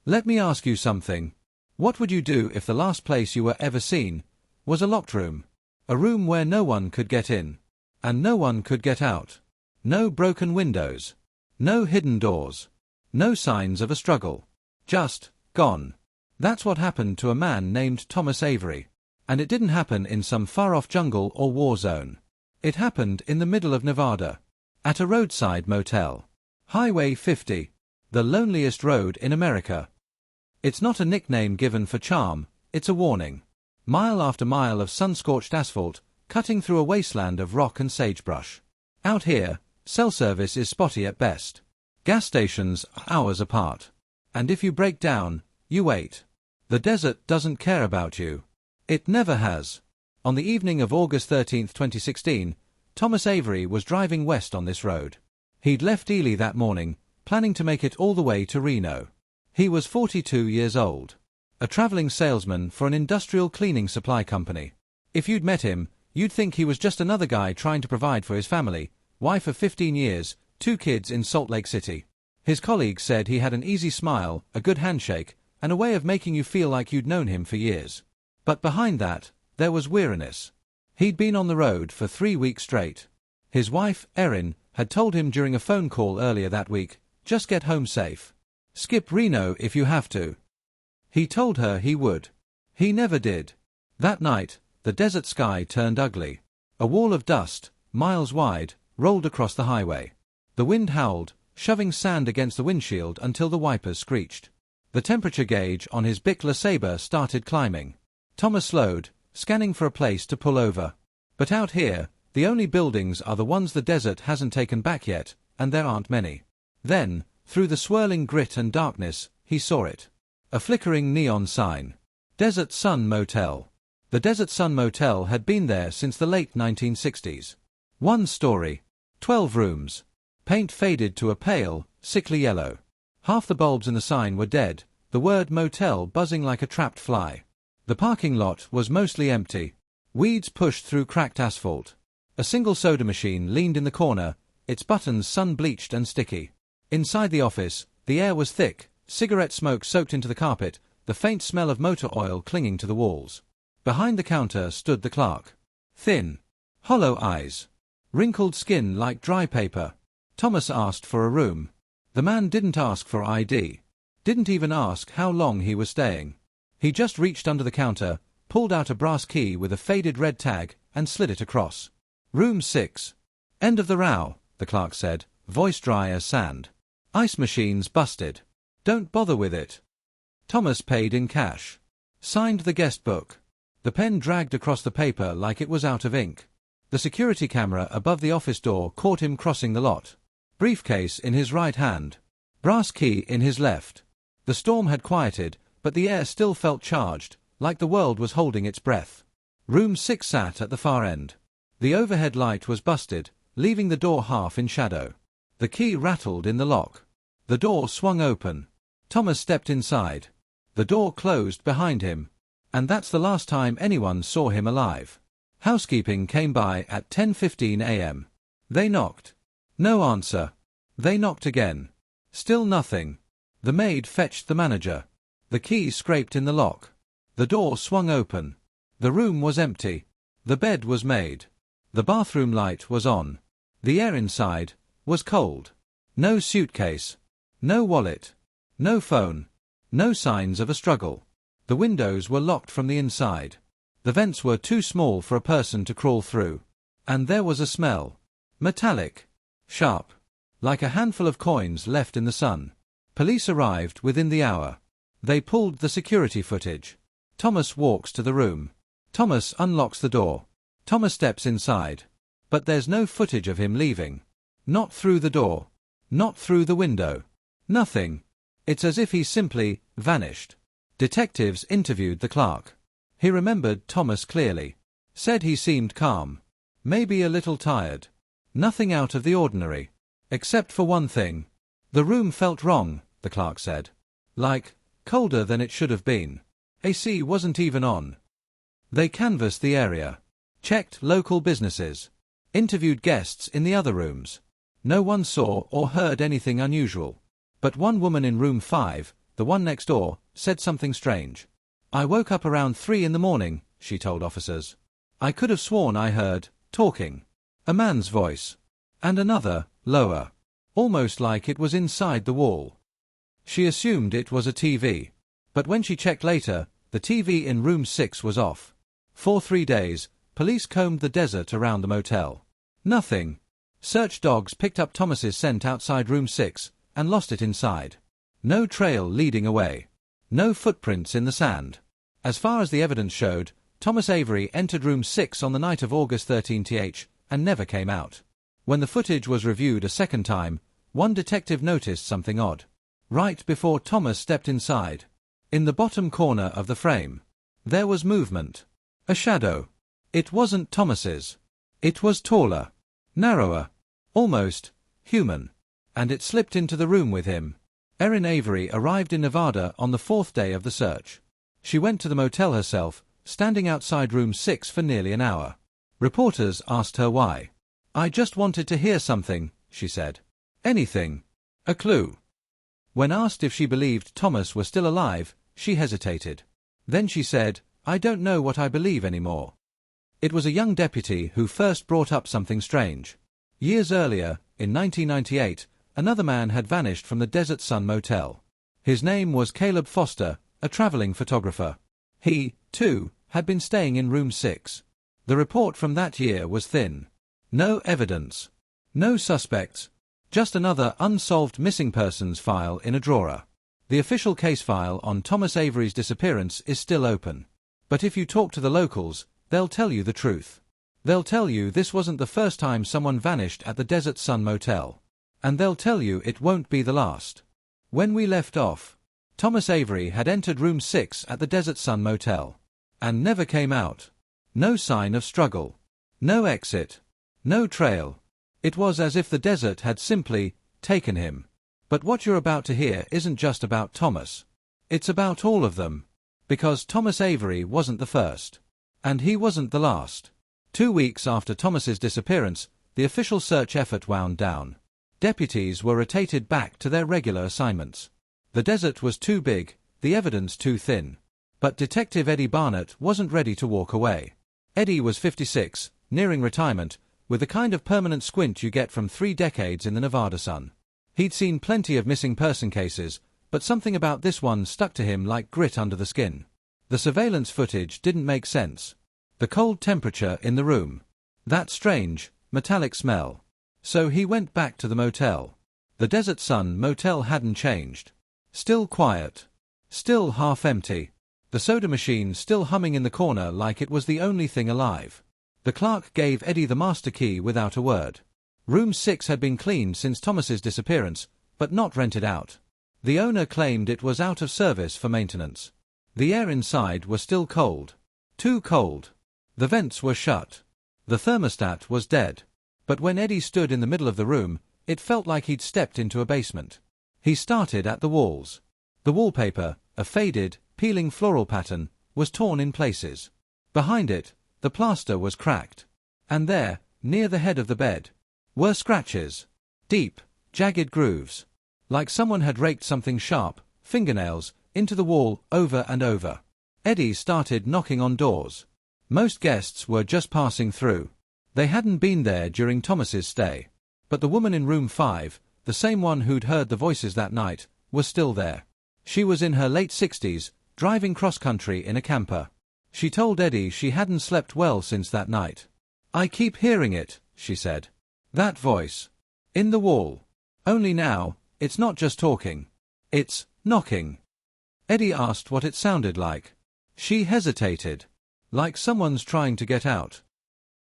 Let me ask you something. What would you do if the last place you were ever seen was a locked room? A room where no one could get in, and no one could get out. No broken windows. No hidden doors. No signs of a struggle. Just gone. That's what happened to a man named Thomas Avery. And it didn't happen in some far-off jungle or war zone. It happened in the middle of Nevada, at a roadside motel. Highway 50, the loneliest road in America. It's not a nickname given for charm, it's a warning. Mile after mile of sun-scorched asphalt, cutting through a wasteland of rock and sagebrush. Out here, cell service is spotty at best. Gas stations are hours apart. And if you break down, you wait. The desert doesn't care about you. It never has. On the evening of August 13, 2016, Thomas Avery was driving west on this road. He'd left Ely that morning, planning to make it all the way to Reno. He was 42 years old. A traveling salesman for an industrial cleaning supply company. If you'd met him, you'd think he was just another guy trying to provide for his family, wife of 15 years, 2 kids in Salt Lake City. His colleagues said he had an easy smile, a good handshake, and a way of making you feel like you'd known him for years. But behind that, there was weariness. He'd been on the road for 3 weeks straight. His wife, Erin, had told him during a phone call earlier that week, just get home safe. Skip Reno if you have to. He told her he would. He never did. That night, the desert sky turned ugly. A wall of dust, miles wide, rolled across the highway. The wind howled, shoving sand against the windshield until the wipers screeched. The temperature gauge on his Bic LeSabre started climbing. Thomas slowed, scanning for a place to pull over. But out here, the only buildings are the ones the desert hasn't taken back yet, and there aren't many. Then, through the swirling grit and darkness, he saw it. A flickering neon sign. Desert Sun Motel. The Desert Sun Motel had been there since the late 1960s. 1 story. 12 rooms. Paint faded to a pale, sickly yellow. Half the bulbs in the sign were dead, the word motel buzzing like a trapped fly. The parking lot was mostly empty. Weeds pushed through cracked asphalt. A single soda machine leaned in the corner, its buttons sun-bleached and sticky. Inside the office, the air was thick, cigarette smoke soaked into the carpet, the faint smell of motor oil clinging to the walls. Behind the counter stood the clerk. Thin. Hollow eyes. Wrinkled skin like dry paper. Thomas asked for a room. The man didn't ask for ID. Didn't even ask how long he was staying. He just reached under the counter, pulled out a brass key with a faded red tag, and slid it across. Room 6. End of the row, the clerk said, voice dry as sand. Ice machine's busted. Don't bother with it. Thomas paid in cash. Signed the guest book. The pen dragged across the paper like it was out of ink. The security camera above the office door caught him crossing the lot. Briefcase in his right hand. Brass key in his left. The storm had quieted, but the air still felt charged, like the world was holding its breath. Room 6 sat at the far end. The overhead light was busted, leaving the door half in shadow. The key rattled in the lock. The door swung open. Thomas stepped inside. The door closed behind him. And that's the last time anyone saw him alive. Housekeeping came by at 10:15 a.m. They knocked. No answer. They knocked again. Still nothing. The maid fetched the manager. The key scraped in the lock. The door swung open. The room was empty. The bed was made. The bathroom light was on. The air inside was cold. No suitcase. No wallet. No phone. No signs of a struggle. The windows were locked from the inside. The vents were too small for a person to crawl through. And there was a smell. Metallic. Sharp. Like a handful of coins left in the sun. Police arrived within the hour. They pulled the security footage. Thomas walks to the room. Thomas unlocks the door. Thomas steps inside. But there's no footage of him leaving. Not through the door. Not through the window. Nothing. It's as if he simply vanished. Detectives interviewed the clerk. He remembered Thomas clearly. Said he seemed calm. Maybe a little tired. Nothing out of the ordinary. Except for one thing. The room felt wrong, the clerk said. Like, colder than it should have been. AC wasn't even on. They canvassed the area. Checked local businesses. Interviewed guests in the other rooms. No one saw or heard anything unusual. But one woman in room 5, the one next door, said something strange. I woke up around 3 in the morning, she told officers. I could have sworn I heard, talking. A man's voice. And another, lower. Almost like it was inside the wall. She assumed it was a TV. But when she checked later, the TV in room 6 was off. For 3 days, police combed the desert around the motel. Nothing. Search dogs picked up Thomas's scent outside room 6 and lost it inside. No trail leading away. No footprints in the sand. As far as the evidence showed, Thomas Avery entered room 6 on the night of August 13th and never came out. When the footage was reviewed a second time, one detective noticed something odd. Right before Thomas stepped inside, in the bottom corner of the frame, there was movement. A shadow. It wasn't Thomas's. It was taller, narrower, almost human. And it slipped into the room with him. Erin Avery arrived in Nevada on the 4th day of the search. She went to the motel herself, standing outside room 6 for nearly an hour. Reporters asked her why. I just wanted to hear something, she said. Anything. A clue. When asked if she believed Thomas was still alive, she hesitated. Then she said, I don't know what I believe anymore. It was a young deputy who first brought up something strange. Years earlier, in 1998, another man had vanished from the Desert Sun Motel. His name was Caleb Foster, a traveling photographer. He, too, had been staying in room 6. The report from that year was thin. No evidence. No suspects. Just another unsolved missing persons file in a drawer. The official case file on Thomas Avery's disappearance is still open. But if you talk to the locals, they'll tell you the truth. They'll tell you this wasn't the first time someone vanished at the Desert Sun Motel. And they'll tell you it won't be the last. When we left off, Thomas Avery had entered room 6 at the Desert Sun Motel. And never came out. No sign of struggle. No exit. No trail. It was as if the desert had simply taken him. But what you're about to hear isn't just about Thomas. It's about all of them. Because Thomas Avery wasn't the first. And he wasn't the last. 2 weeks after Thomas's disappearance, the official search effort wound down. Deputies were rotated back to their regular assignments. The desert was too big, the evidence too thin. But Detective Eddie Barnett wasn't ready to walk away. Eddie was 56, nearing retirement, with the kind of permanent squint you get from 3 decades in the Nevada sun. He'd seen plenty of missing person cases, but something about this one stuck to him like grit under the skin. The surveillance footage didn't make sense. The cold temperature in the room. That strange, metallic smell. So he went back to the motel. The Desert Sun Motel hadn't changed. Still quiet. Still half empty. The soda machine still humming in the corner like it was the only thing alive. The clerk gave Eddie the master key without a word. Room 6 had been cleaned since Thomas's disappearance, but not rented out. The owner claimed it was out of service for maintenance. The air inside was still cold. Too cold. The vents were shut. The thermostat was dead. But when Eddie stood in the middle of the room, it felt like he'd stepped into a basement. He started at the walls. The wallpaper, a faded, peeling floral pattern, was torn in places. Behind it, the plaster was cracked. And there, near the head of the bed, were scratches. Deep, jagged grooves. Like someone had raked something sharp, fingernails, into the wall over and over. Eddie started knocking on doors. Most guests were just passing through. They hadn't been there during Thomas's stay. But the woman in room 5, the same one who'd heard the voices that night, was still there. She was in her late 60s, driving cross-country in a camper. She told Eddie she hadn't slept well since that night. I keep hearing it, she said. That voice. In the wall. Only now, it's not just talking. It's knocking. Eddie asked what it sounded like. She hesitated. Like someone's trying to get out.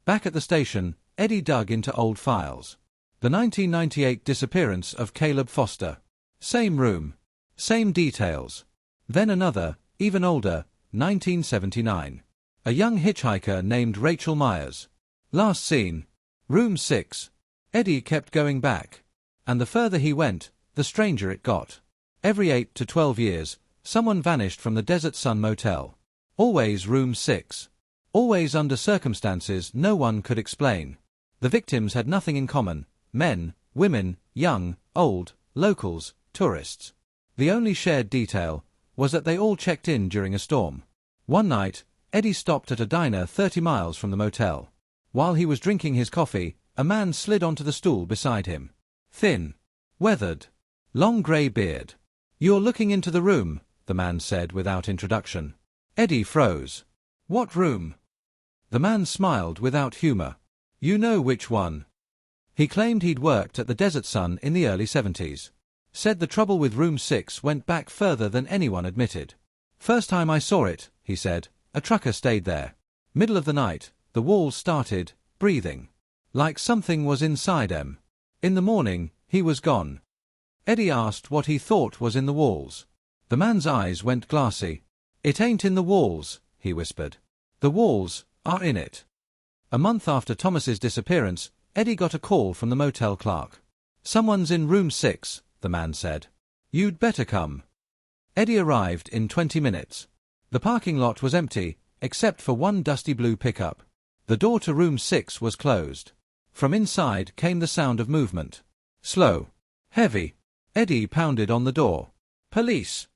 Back at the station, Eddie dug into old files. The 1998 disappearance of Caleb Foster. Same room. Same details. Then another, even older, 1979. A young hitchhiker named Rachel Myers. Last seen. Room 6. Eddie kept going back. And the further he went, the stranger it got. Every 8 to 12 years, someone vanished from the Desert Sun Motel. Always room 6. Always under circumstances no one could explain. The victims had nothing in common. Men, women, young, old, locals, tourists. The only shared detail was that they all checked in during a storm. One night, Eddie stopped at a diner 30 miles from the motel. While he was drinking his coffee, a man slid onto the stool beside him. Thin, weathered, long grey beard. "You're looking into the room," the man said without introduction. Eddie froze. "What room?" The man smiled without humor. "You know which one." He claimed he'd worked at the Desert Sun in the early 70s. Said the trouble with room 6 went back further than anyone admitted. "First time I saw it," he said, "a trucker stayed there. Middle of the night, the walls started breathing. Like something was inside him. In the morning, he was gone." Eddie asked what he thought was in the walls. The man's eyes went glassy. "It ain't in the walls," he whispered. "The walls are in it." A month after Thomas's disappearance, Eddie got a call from the motel clerk. "Someone's in room 6, the man said. "You'd better come." Eddie arrived in 20 minutes. The parking lot was empty, except for one dusty blue pickup. The door to room 6 was closed. From inside came the sound of movement. Slow. Heavy. Eddie pounded on the door. "Police!"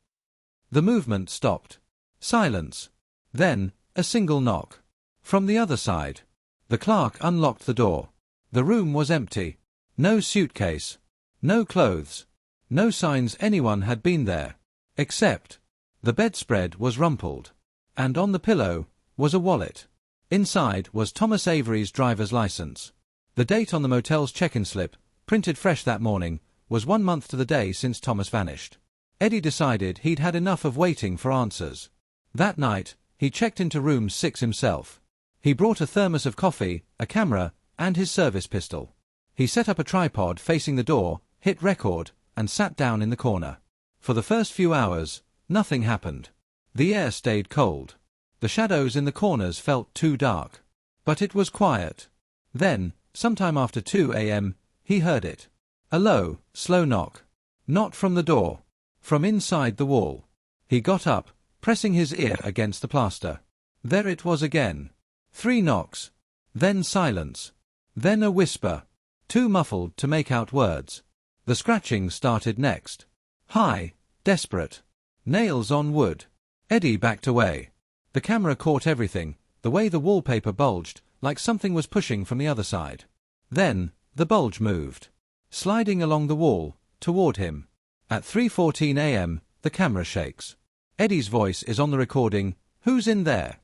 The movement stopped. Silence. Then, a single knock. From the other side. The clerk unlocked the door. The room was empty. No suitcase. No clothes. No signs anyone had been there. Except, the bedspread was rumpled. And on the pillow was a wallet. Inside was Thomas Avery's driver's license. The date on the motel's check-in slip, printed fresh that morning, was 1 month to the day since Thomas vanished. Eddie decided he'd had enough of waiting for answers. That night, he checked into room 6 himself. He brought a thermos of coffee, a camera, and his service pistol. He set up a tripod facing the door, hit record, and sat down in the corner. For the first few hours, nothing happened. The air stayed cold. The shadows in the corners felt too dark. But it was quiet. Then, sometime after 2 a.m., he heard it. A low, slow knock. Not from the door. From inside the wall. He got up, pressing his ear against the plaster. There it was again. 3 knocks. Then silence. Then a whisper. Too muffled to make out words. The scratching started next. High, desperate. Nails on wood. Eddie backed away. The camera caught everything, the way the wallpaper bulged, like something was pushing from the other side. Then, the bulge moved. Sliding along the wall, toward him. At 3:14 a.m., the camera shakes. Eddie's voice is on the recording. "Who's in there?"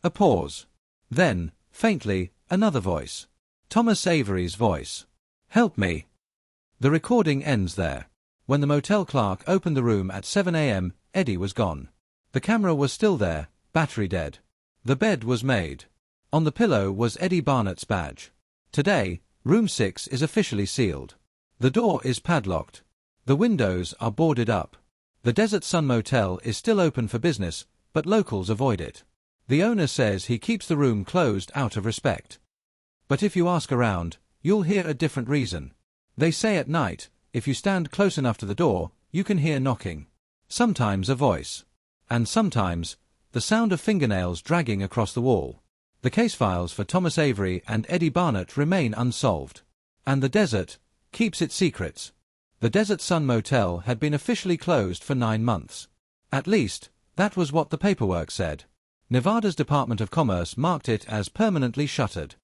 A pause. Then, faintly, another voice. Thomas Avery's voice. "Help me." The recording ends there. When the motel clerk opened the room at 7 a.m., Eddie was gone. The camera was still there, battery dead. The bed was made. On the pillow was Eddie Barnett's badge. Today, room 6 is officially sealed. The door is padlocked. The windows are boarded up. The Desert Sun Motel is still open for business, but locals avoid it. The owner says he keeps the room closed out of respect. But if you ask around, you'll hear a different reason. They say at night, if you stand close enough to the door, you can hear knocking. Sometimes a voice. And sometimes, the sound of fingernails dragging across the wall. The case files for Thomas Avery and Eddie Barnett remain unsolved. And the desert keeps its secrets. The Desert Sun Motel had been officially closed for 9 months. At least, that was what the paperwork said. Nevada's Department of Commerce marked it as permanently shuttered.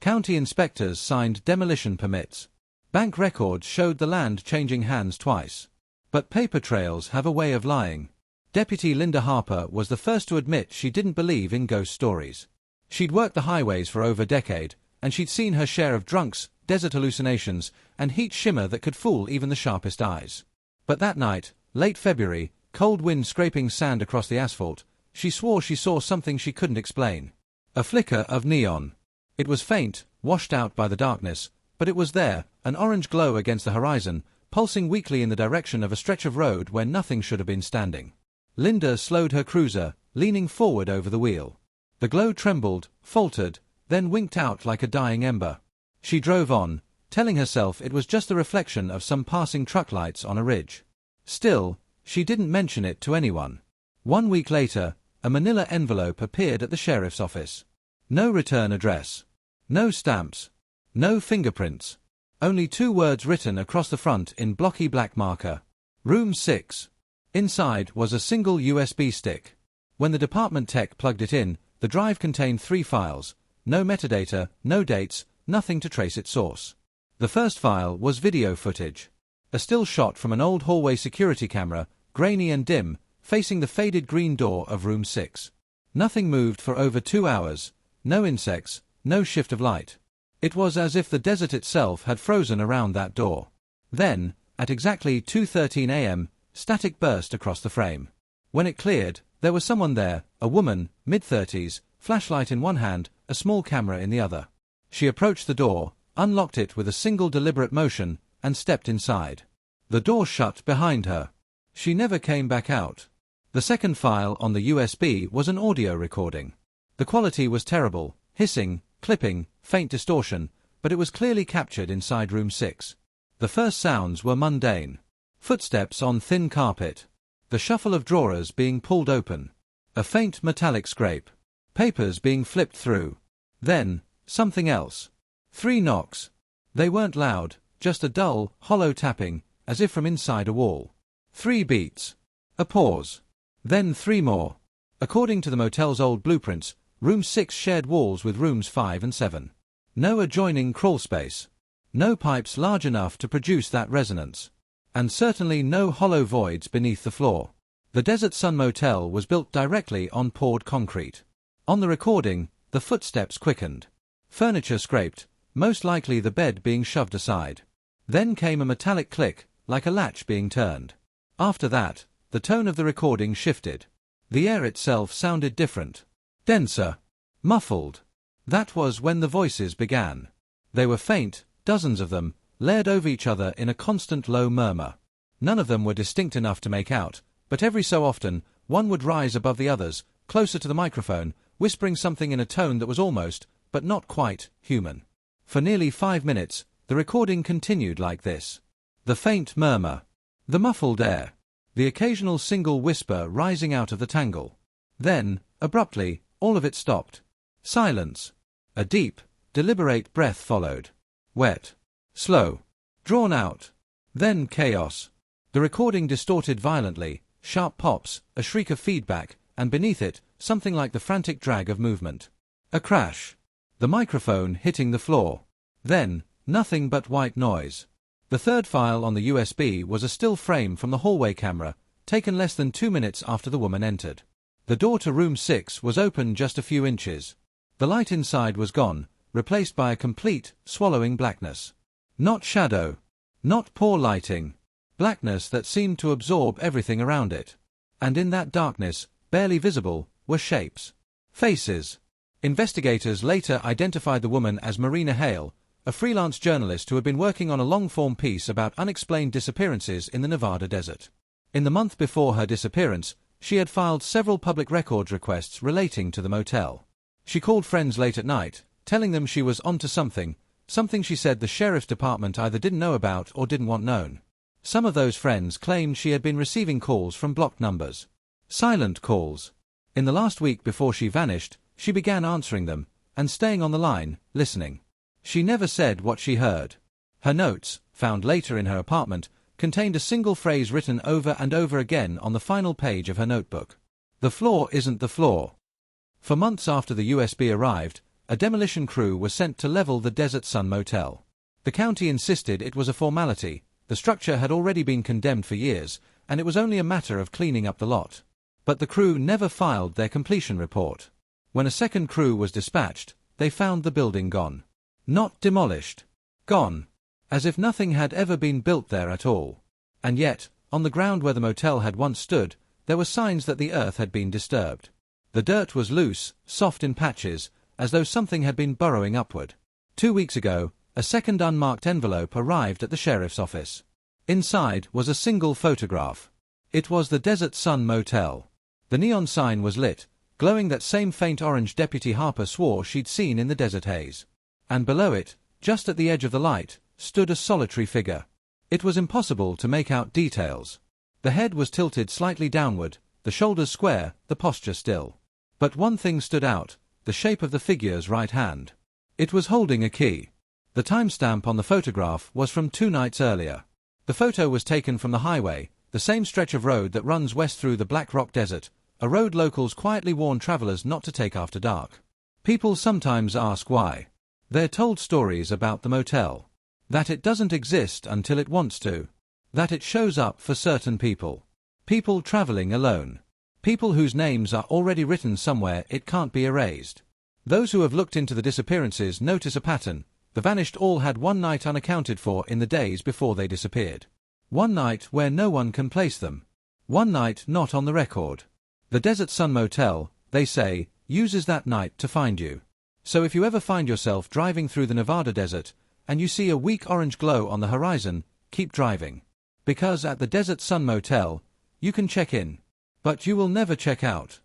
County inspectors signed demolition permits. Bank records showed the land changing hands twice. But paper trails have a way of lying. Deputy Linda Harper was the first to admit she didn't believe in ghost stories. She'd worked the highways for over a decade, and she'd seen her share of drunks, desert hallucinations, and heat shimmer that could fool even the sharpest eyes. But that night, late February, cold wind scraping sand across the asphalt, she swore she saw something she couldn't explain. A flicker of neon. It was faint, washed out by the darkness, but it was there, an orange glow against the horizon, pulsing weakly in the direction of a stretch of road where nothing should have been standing. Linda slowed her cruiser, leaning forward over the wheel. The glow trembled, faltered, then winked out like a dying ember. She drove on, telling herself it was just the reflection of some passing truck lights on a ridge. Still, she didn't mention it to anyone. 1 week later, a manila envelope appeared at the sheriff's office. No return address. No stamps. No fingerprints. Only 2 words written across the front in blocky black marker. Room 6. Inside was a single USB stick. When the department tech plugged it in, the drive contained 3 files. No metadata, no dates, nothing to trace its source. The first file was video footage. A still shot from an old hallway security camera, grainy and dim, facing the faded green door of room 6. Nothing moved for over 2 hours. No insects, no shift of light. It was as if the desert itself had frozen around that door. Then, at exactly 2:13 a.m., static burst across the frame. When it cleared, there was someone there, a woman, mid-30s, flashlight in one hand, a small camera in the other. She approached the door, unlocked it with a single deliberate motion, and stepped inside. The door shut behind her. She never came back out. The second file on the USB was an audio recording. The quality was terrible, hissing, clipping, faint distortion, but it was clearly captured inside room 6. The first sounds were mundane. Footsteps on thin carpet. The shuffle of drawers being pulled open. A faint metallic scrape. Papers being flipped through. Then, something else. 3 knocks. They weren't loud, just a dull, hollow tapping, as if from inside a wall. 3 beats. A pause. Then 3 more. According to the motel's old blueprints, room 6 shared walls with rooms 5 and 7. No adjoining crawl space. No pipes large enough to produce that resonance. And certainly no hollow voids beneath the floor. The Desert Sun Motel was built directly on poured concrete. On the recording, the footsteps quickened. Furniture scraped, most likely the bed being shoved aside. Then came a metallic click, like a latch being turned. After that, the tone of the recording shifted. The air itself sounded different. Denser. Muffled. That was when the voices began. They were faint, dozens of them, layered over each other in a constant low murmur. None of them were distinct enough to make out, but every so often, one would rise above the others, closer to the microphone, whispering something in a tone that was almost, but not quite, human. For nearly 5 minutes, the recording continued like this. The faint murmur. The muffled air. The occasional single whisper rising out of the tangle. Then, abruptly, all of it stopped. Silence. A deep, deliberate breath followed. Wet. Slow. Drawn out. Then chaos. The recording distorted violently, sharp pops, a shriek of feedback, and beneath it, something like the frantic drag of movement. A crash. The microphone hitting the floor. Then, nothing but white noise. The third file on the USB was a still frame from the hallway camera, taken less than 2 minutes after the woman entered. The door to room 6 was open just a few inches. The light inside was gone, replaced by a complete, swallowing blackness. Not shadow. Not poor lighting. Blackness that seemed to absorb everything around it. And in that darkness, barely visible, were shapes. Faces. Investigators later identified the woman as Marina Hale, a freelance journalist who had been working on a long-form piece about unexplained disappearances in the Nevada desert. In the month before her disappearance, she had filed several public records requests relating to the motel. She called friends late at night, telling them she was onto something she said the sheriff's department either didn't know about or didn't want known. Some of those friends claimed she had been receiving calls from blocked numbers. Silent calls. In the last week before she vanished, she began answering them, and staying on the line, listening. She never said what she heard. Her notes, found later in her apartment, contained a single phrase written over and over again on the final page of her notebook. The floor isn't the floor. For months after the USB arrived, a demolition crew was sent to level the Desert Sun Motel. The county insisted it was a formality. The structure had already been condemned for years, and it was only a matter of cleaning up the lot. But the crew never filed their completion report. When a second crew was dispatched, they found the building gone. Not demolished. Gone. As if nothing had ever been built there at all. And yet, on the ground where the motel had once stood, there were signs that the earth had been disturbed. The dirt was loose, soft in patches, as though something had been burrowing upward. 2 weeks ago, a second unmarked envelope arrived at the sheriff's office. Inside was a single photograph. It was the Desert Sun Motel. The neon sign was lit, glowing that same faint orange Deputy Harper swore she'd seen in the desert haze. And below it, just at the edge of the light, stood a solitary figure. It was impossible to make out details. The head was tilted slightly downward, the shoulders square, the posture still. But one thing stood out, the shape of the figure's right hand. It was holding a key. The timestamp on the photograph was from 2 nights earlier. The photo was taken from the highway, the same stretch of road that runs west through the Black Rock Desert, a road locals quietly warn travelers not to take after dark. People sometimes ask why. They're told stories about the motel. That it doesn't exist until it wants to. That it shows up for certain people. People traveling alone. People whose names are already written somewhere it can't be erased. Those who have looked into the disappearances notice a pattern. The vanished all had one night unaccounted for in the days before they disappeared. One night where no one can place them. One night not on the record. The Desert Sun Motel, they say, uses that night to find you. So if you ever find yourself driving through the Nevada desert, and you see a weak orange glow on the horizon, keep driving. Because at the Desert Sun Motel, you can check in. But you will never check out.